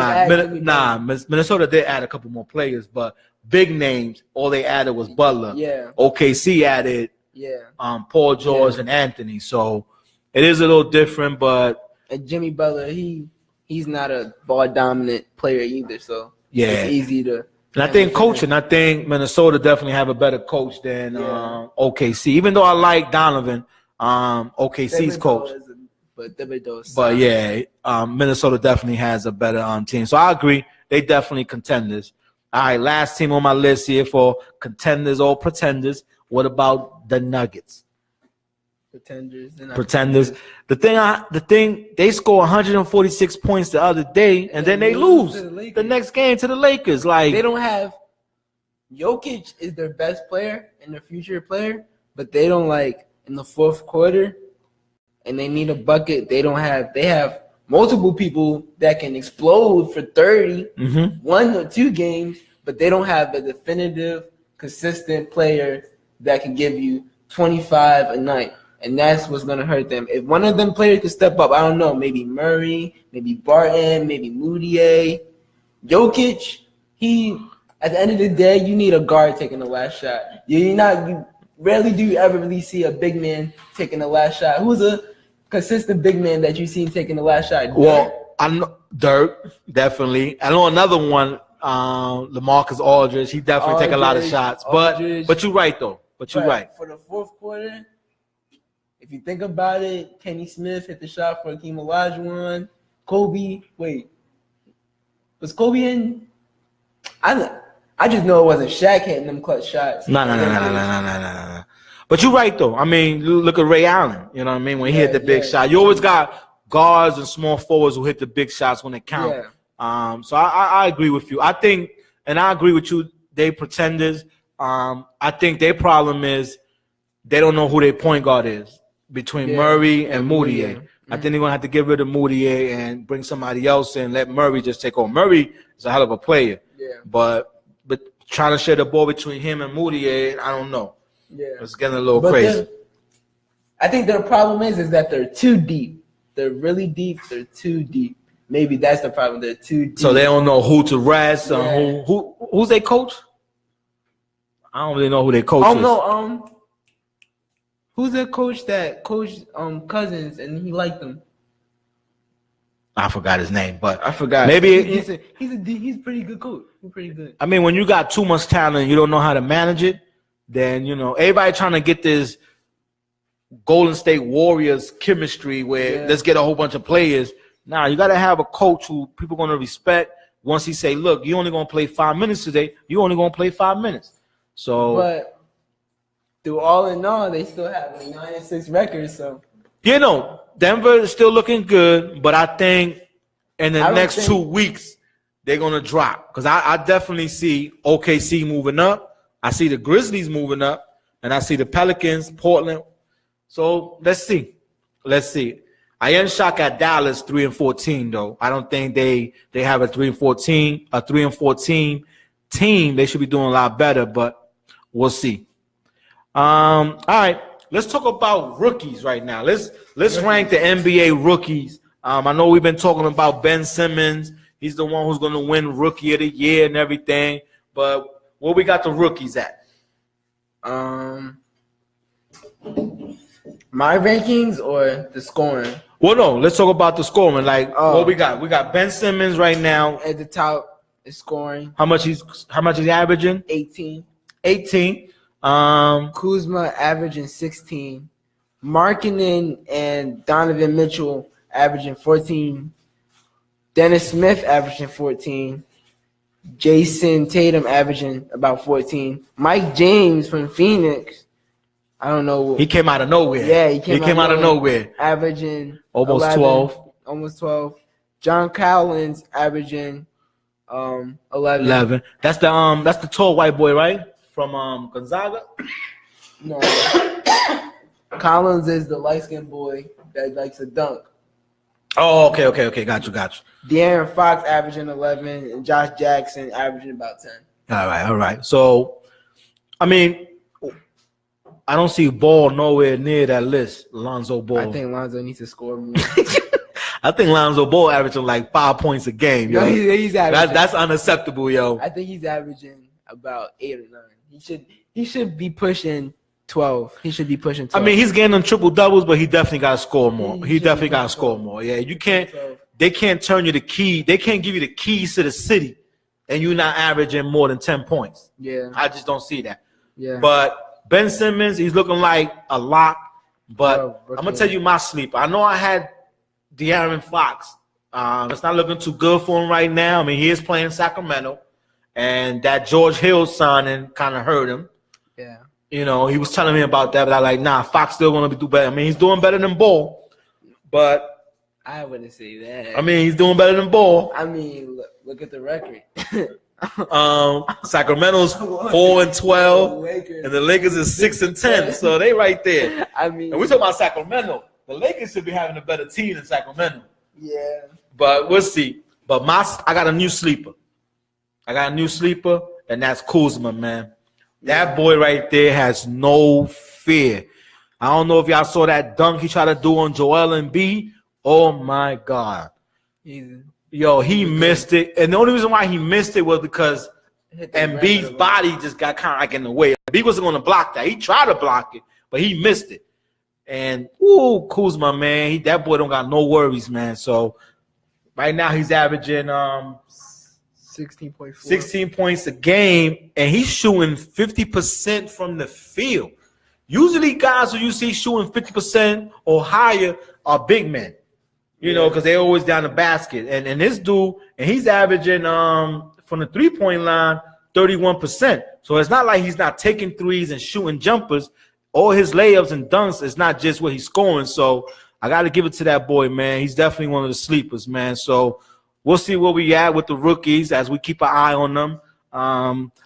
Minnesota did add a couple more players, but big names, all they added was Butler. Yeah. OKC added Paul George and Anthony. So it is a little different, but... And Jimmy Butler, he's not a ball-dominant player either, so it's easy to... And I think coaching, I think Minnesota definitely have a better coach than OKC. Even though I like Donovan, OKC's coach. Minnesota definitely has a better team. So I agree. They definitely contenders. All right, last team on my list here for contenders or pretenders. What about the Nuggets? Pretenders. The thing, they score 146 points the other day, and then they lose the next game to the Lakers. Like they don't have Jokic is their best player and their future player, but they don't in the fourth quarter and they need a bucket. They have multiple people that can explode for 30, 1 or 2 games, but they don't have a definitive, consistent player that can give you 25 a night. And that's what's going to hurt them. If one of them players could step up, I don't know, maybe Murray, maybe Barton, maybe Moutier. Jokic, at the end of the day, you need a guard taking the last shot. You rarely do you ever really see a big man taking the last shot. Who's a consistent big man that you've seen taking the last shot? Well, I know Dirk, definitely. I know another one, LaMarcus Aldridge. He definitely take a lot of shots. But you're right, though. You're right. For the fourth quarter, if you think about it, Kenny Smith hit the shot for Hakeem Olajuwon. Kobe, wait. Was Kobe in? I just know it wasn't Shaq hitting them clutch shots. No. But you're right, though. I mean, look at Ray Allen. You know what I mean? When he hit the big shot. You always got guards and small forwards who hit the big shots when they count. Yeah. So I agree with you. I think, and I agree with you, they pretenders. I think their problem is they don't know who their point guard is between Murray and Moutier. I think they're going to have to get rid of Moutier and bring somebody else in, let Murray just take over. Murray is a hell of a player. Yeah. But trying to share the ball between him and Moutier, I don't know. Yeah. It's getting a little crazy. I think their problem is that they're too deep. They're really deep. They're too deep. Maybe that's the problem. They're too deep. So they don't know who to rest or who's their coach? I don't really know who their coach is. No, who's their coach that coached Cousins and he liked them? I forgot his name, but I forgot. Maybe he's a pretty good coach. He's pretty good. I mean, when you got too much talent and you don't know how to manage it, then everybody trying to get this Golden State Warriors chemistry where let's get a whole bunch of players. Nah, you got to have a coach who people going to respect. Once he say, look, you only going to play 5 minutes today, you only going to play 5 minutes. So, but through all in all, they still have a 9-6 record. So, Denver is still looking good, but I think in the next 2 weeks they're going to drop because I definitely see OKC moving up. I see the Grizzlies moving up, and I see the Pelicans, Portland. So let's see. I am shocked at Dallas 3-14 though. I don't think they have a 3-14 team. They should be doing a lot better, but we'll see. All right, let's talk about rookies right now. Let's rank the NBA rookies. I know we've been talking about Ben Simmons. He's the one who's going to win Rookie of the Year and everything. But where we got the rookies at? My rankings or the scoring? Well, no. Let's talk about the scoring. What we got? We got Ben Simmons right now at the top. Is scoring. How much he's averaging? 18. Kuzma averaging 16. Markkanen and Donovan Mitchell averaging 14. Dennis Smith averaging 14. Jason Tatum averaging about 14. Mike James from Phoenix, I don't know. He came out of nowhere. Yeah, he came out of nowhere. Averaging almost 11, 12. Almost 12. John Collins averaging 11. That's the tall white boy, right? From Gonzaga? No. Collins is the light-skinned boy that likes to dunk. Oh, okay. Got you. De'Aaron Fox averaging 11 and Josh Jackson averaging about 10. All right. So, I mean, I don't see Ball nowhere near that list. Lonzo Ball. I think Lonzo needs to score more. I think Lonzo Ball averaging like 5 points a game, yo. No, he's averaging. That's unacceptable, yo. I think he's averaging about 8 or 9. He should be pushing 12. He should be pushing 12. I mean, he's getting them triple doubles, but he definitely got to score more. He definitely got to score more. Yeah, you can't. They can't turn you the key. They can't give you the keys to the city, and you're not averaging more than 10 points. Yeah, I just don't see that. Yeah, but Ben Simmons, he's looking like a lock. But I'm gonna tell you my sleeper. I know I had De'Aaron Fox. It's not looking too good for him right now. I mean, he is playing Sacramento, and that George Hill signing kind of hurt him. Yeah. He was telling me about that, but I like, nah, Fox still going to do better. I mean, he's doing better than Ball, but I wouldn't say that. I mean, he's doing better than Ball. I mean, look at the record. Sacramento's 4-12, and the Lakers is 6-10. So they right there. I mean, and we talking about Sacramento. The Lakers should be having a better team than Sacramento. Yeah. But we'll see. But I got a new sleeper. And that's Kuzma, man. That boy right there has no fear. I don't know if y'all saw that dunk he tried to do on Joel Embiid. Oh, my God. He missed it. And the only reason why he missed it was because Embiid's body just got kind of like in the way. Embiid wasn't going to block that. He tried to block it, but he missed it. And, Kuzma, man, that boy don't got no worries, man. So, right now he's averaging 16 points a game, and he's shooting 50% from the field. Usually guys who you see shooting 50% or higher are big men, because they're always down the basket. And this dude, and he's averaging from the three-point line 31%. So it's not like he's not taking threes and shooting jumpers. All his layups and dunks is not just what he's scoring. So I got to give it to that boy, man. He's definitely one of the sleepers, man. So we'll see where we at with the rookies as we keep an eye on them.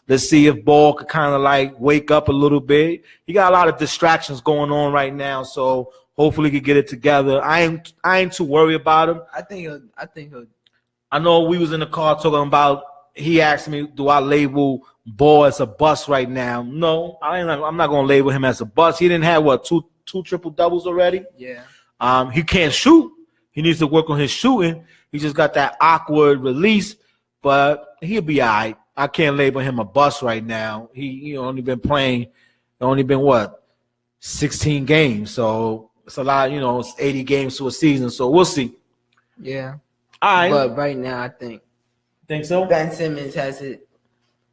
Let's see if Ball could kind of like wake up a little bit. He got a lot of distractions going on right now, so hopefully he can get it together. I ain't too worried about him. I think he'll. I know we was in the car talking about. He asked me, "Do I label Ball as a bust right now?" No, I'm not gonna label him as a bust. He didn't have two triple doubles already. Yeah. He can't shoot. He needs to work on his shooting. He just got that awkward release, but he'll be all right. I can't label him a bust right now. He only been playing, 16 games. So it's a lot, it's 80 games to a season. So we'll see. Yeah. All right. But right now, I think so. Ben Simmons has it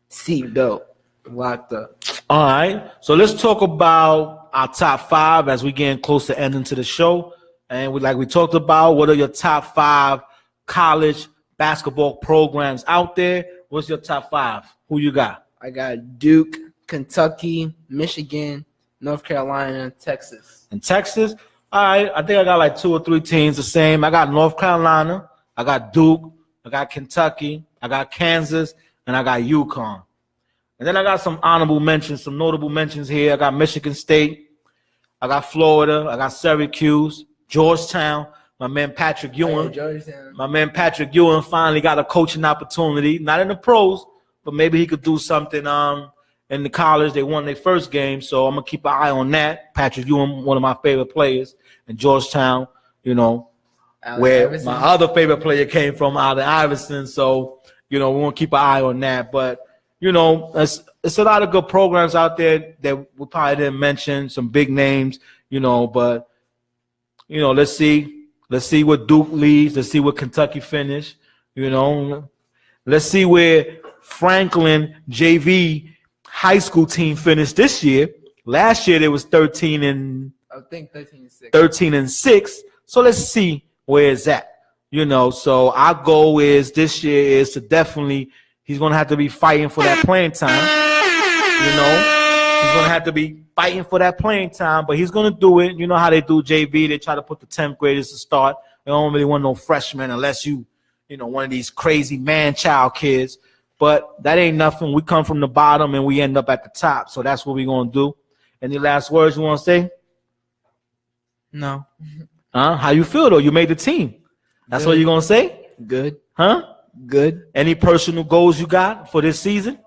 seatbelt locked up. All right. So let's talk about our top 5 as we getting close to ending to the show. And like we talked about, what are your top 5 college basketball programs out there? What's your top 5? Who you got? I got Duke, Kentucky, Michigan, North Carolina, Texas. And Texas? All right. I think I got like 2 or 3 teams the same. I got North Carolina. I got Duke. I got Kentucky. I got Kansas. And I got UConn. And then I got some honorable mentions, some notable mentions here. I got Michigan State. I got Florida. I got Syracuse, Georgetown. My man Patrick Ewing. My man Patrick Ewing finally got a coaching opportunity. Not in the pros, but maybe he could do something in the college. They won their first game, so I'm going to keep an eye on that. Patrick Ewing, one of my favorite players. And Georgetown, where Iverson. My other favorite player came from, Allen Iverson. So, we want to keep an eye on that. But, it's a lot of good programs out there that we probably didn't mention, some big names, but, let's see. Let's see what Duke leads. Let's see what Kentucky finish. Let's see where Franklin JV high school team finished this year. Last year, they was 13-6. So let's see where it's at. So our goal is this year is to definitely he's gonna have to be fighting for that playing time. He's gonna have to be fighting for that playing time, but he's gonna do it. You know how they do JV? They try to put the 10th graders to start. They don't really want no freshmen unless you one of these crazy man-child kids. But that ain't nothing. We come from the bottom and we end up at the top. So that's what we're gonna do. Any last words you want to say? No. How you feel though? You made the team. That's what you're gonna say? Good. Huh? Good. Any personal goals you got for this season?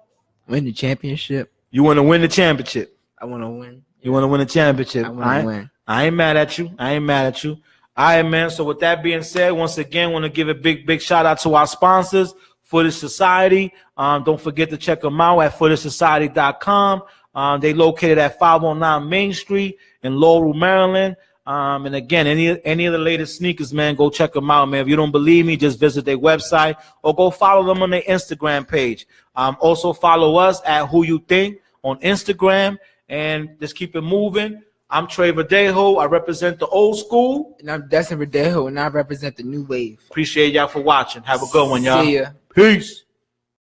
Win the championship. You want to win the championship. I want to win. You want to win the championship. I want to win. I ain't mad at you. All right, man. So with that being said, once again, want to give a big shout out to our sponsors, Footage Society. Don't forget to check them out at footagesociety.com. They located at 509 Main Street in Laurel, Maryland. And again, any of the latest sneakers, man, go check them out, man. If you don't believe me, just visit their website or go follow them on their Instagram page. Also follow us at Who You Think on Instagram, and just keep it moving. I'm Trey Verdejo. I represent the old school. And I'm Destin Verdejo, and I represent the new wave. Appreciate y'all for watching. Have a good one, y'all. See ya. Peace.